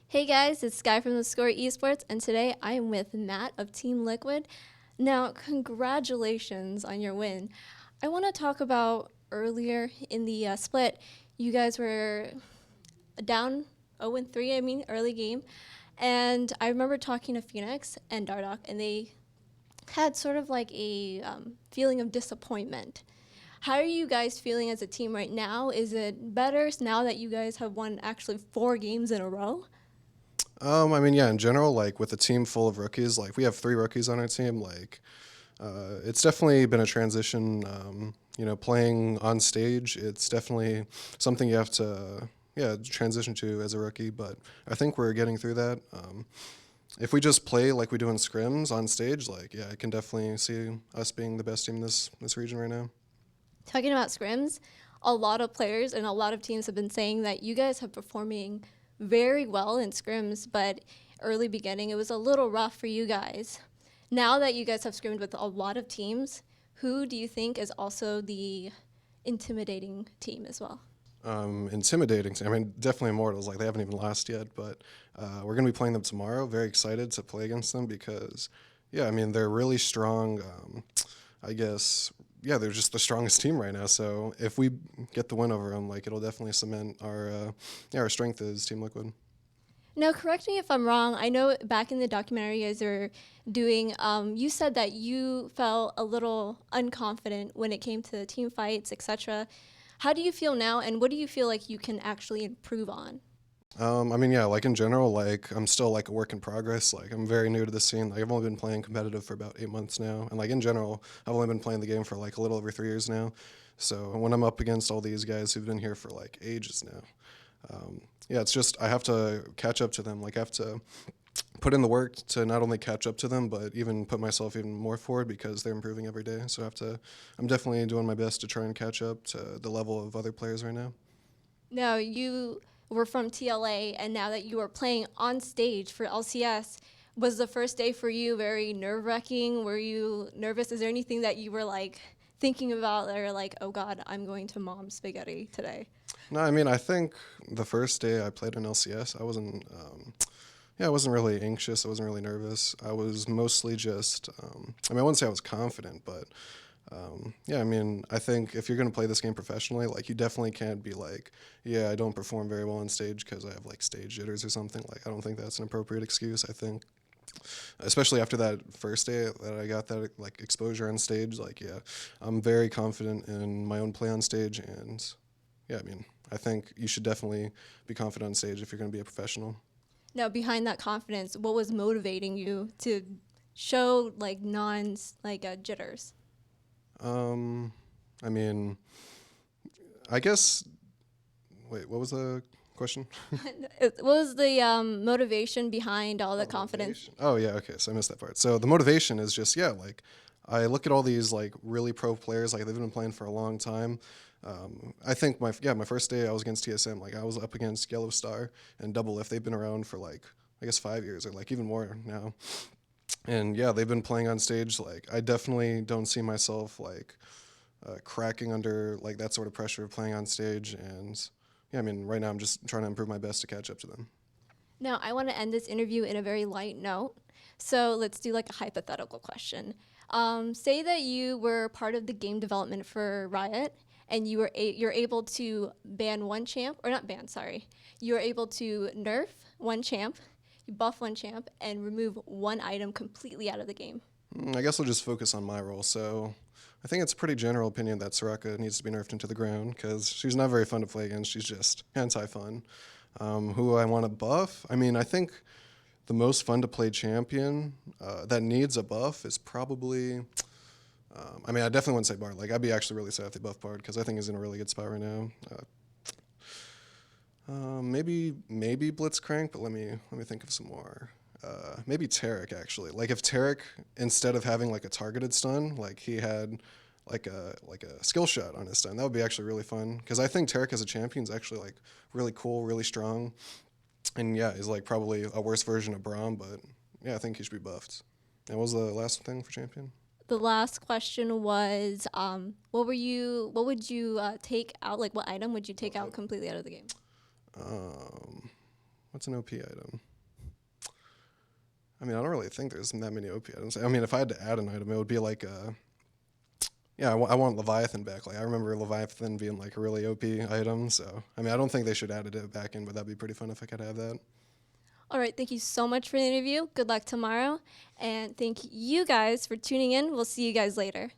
Hey guys, it's Sky from theScore eSports, and today I am with Matt of Team Liquid. Now, congratulations on your win. I want to talk about earlier in the split, you guys were down 0-3, early game. And I remember talking to Phoenix and Dardoch, and they had sort of like a feeling of disappointment. How are you guys feeling as a team right now? Is it better now that you guys have won actually 4 games in a row? Yeah, in general, like with a team full of rookies, like we have 3 rookies on our team, it's definitely been a transition. Playing on stage, it's definitely something you have to, yeah, transition to as a rookie. But I think we're getting through that. If we just play like we do in scrims on stage, like yeah, I can definitely see us being the best team in this region right now. Talking about scrims, a lot of players and a lot of teams have been saying that you guys have performing very well in scrims, but early beginning it was a little rough for you guys. Now that you guys have scrimmed with a lot of teams, who do you think is also the intimidating team as well? Intimidating. I mean, definitely Immortals. Like they haven't even lost yet, but we're gonna be playing them tomorrow. Very excited to play against them because, yeah, I mean they're really strong. I guess, yeah, they're just the strongest team right now. So if we get the win over them, like it'll definitely cement our strength as Team Liquid. Now, correct me if I'm wrong. I know back in the documentary you guys are doing, you said that you felt a little unconfident when it came to team fights, etc. How do you feel now, and what do you feel like you can actually improve on? Yeah, like in general, like I'm still like a work in progress. Like I'm very new to the scene. Like I've only been playing competitive for about 8 months now, and like in general, I've only been playing the game for like a little over 3 years now. So when I'm up against all these guys who've been here for like ages now, yeah, it's just I have to catch up to them. Like I have to put in the work to not only catch up to them, but even put myself even more forward because they're improving every day. So I have to. I'm definitely doing my best to try and catch up to the level of other players right now. Now, you were from TLA, and now that you are playing on stage for LCS, was the first day for you very nerve wracking? Were you nervous? Is there anything that you were like thinking about or like, oh God, I'm going to mom's spaghetti today? No, I mean I think the first day I played in LCS, I wasn't. Yeah, I wasn't really anxious. I wasn't really nervous. I was mostly just. I wouldn't say I was confident, but yeah, I mean, I think if you're gonna play this game professionally, like you definitely can't be like, yeah, I don't perform very well on stage because I have like stage jitters or something. Like, I don't think that's an appropriate excuse. I think, especially after that first day that I got that like exposure on stage, like yeah, I'm very confident in my own play on stage, and yeah, I mean, I think you should definitely be confident on stage if you're gonna be a professional. Now, behind that confidence, what was motivating you to show like jitters? Um, I mean, I guess. Wait, what was the question? What was the motivation behind all the Oh, confidence? motivation. Oh yeah, okay. So I missed that part. So the motivation is just yeah, like I look at all these like really pro players, like they've been playing for a long time. I think my first day I was against TSM, like I was up against Yellow Star and Double Lift. They've been around for like I guess 5 years or like even more now. And yeah, they've been playing on stage. Like I definitely don't see myself like cracking under like that sort of pressure of playing on stage. And yeah, I mean right now I'm just trying to improve my best to catch up to them. Now, I want to end this interview in a very light note. So let's do like a hypothetical question. Say that you were part of the game development for Riot, and you're able to ban one champ, or not ban, sorry. You're able to nerf one champ, you buff one champ, and remove one item completely out of the game. I guess I'll just focus on my role. So I think it's a pretty general opinion that Soraka needs to be nerfed into the ground because she's not very fun to play against. She's just anti-fun. Who I want to buff? I mean, I think the most fun to play champion that needs a buff is probably. I definitely wouldn't say Bard. Like, I'd be actually really sad if they buff Bard because I think he's in a really good spot right now. Maybe Blitzcrank, but let me think of some more. Maybe Tarek actually. Like if Tarek instead of having like a targeted stun, like he had like a skill shot on his stun, that would be actually really fun. Because I think Tarek as a champion is actually like really cool, really strong, and yeah, he's like probably a worse version of Braum, but yeah, I think he should be buffed. And what was the last thing for champion? The last question was, what would you take out? Like, what item would you take out completely out of the game? Um, What's an OP item? I mean, I don't really think there's that many OP items. I mean, if I had to add an item, it would be like yeah, I want Leviathan back. Like, I remember Leviathan being like a really OP item. So, I mean, I don't think they should add it back in, but that'd be pretty fun if I could have that. All right, thank you so much for the interview. Good luck tomorrow. And thank you guys for tuning in. We'll see you guys later.